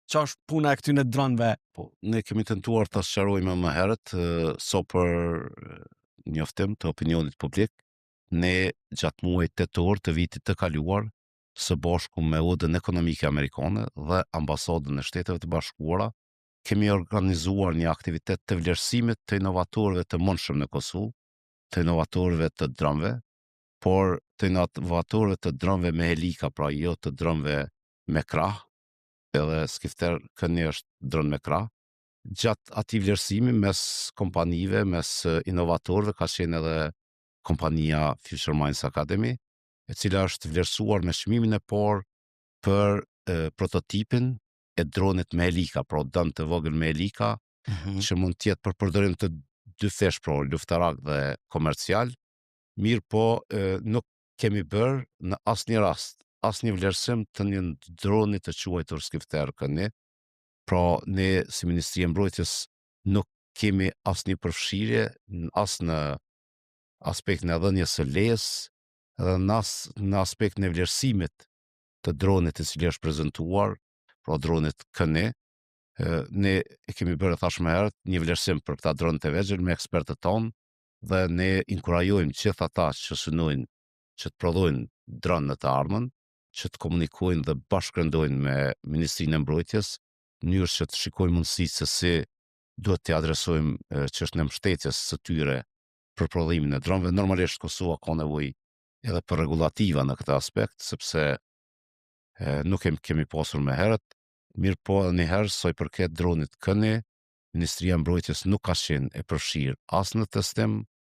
Qa është puna e këtyne dronëve? Po, ne kemi tentuar ta sqarojmë më herët, so për njoftim të opinionit publik, ne gjatë muajit tetor të vitit të kaluar, së bashku me Udhën Ekonomike Amerikane dhe Ambasadën e Shteteve të Bashkuara, kemi organizuar një aktivitet të vlerësimit të inovatorëve të mundshëm në Kosovë, të inovatorëve të dronëve, por të inovatorëve të dronëve me helika, pra jo të dronëve me krah, edhe skifter këni është dron me krah. Gjatë atij vlerësimi mes kompanive, mes inovatorëve, ka qenë edhe kompania Future Minds Academy, e cila është vlerësuar me çmimin e parë për prototipin e dronit me helika, pra dron të vogël me helika, që mund të jetë për përdorim të dy fesh, pra luftarak dhe komercial. Mirë po, nuk kemi bërë në asnjë rast asnjë vlerësim të një droni të quajtur skifter këni. Pra, ne si Ministri e Mbrojtjes nuk kemi asnjë përfshirje as në aspektin e dhënies së lejes, edhe në aspektin e vlerësimit të dronit i cili është prezantuar, pra dronit këni. Ne e kemi bërë, thash më herët, një vlerësim për këta dronë të vegjël me ekspertët tonë, dhe ne inkurajojmë gjithë ata që synojnë që të prodhojnë dronë në të ardhmen, që të komunikojnë dhe bashkëndojnë me Ministrinë e Mbrojtjes, në mënyrë që të shikojmë mundësi se si duhet të adresojmë çështën e mbështetjes së tyre për prodhimin e dronëve. Normalisht Kosova ka nevojë edhe për rregullativa në këtë aspekt, sepse nuk kemi pasur më herët. Mirë po, edhe një herë, sa i përket dronit këni, Ministria e Mbrojtjes nuk ka qenë e përfshirë as në testim,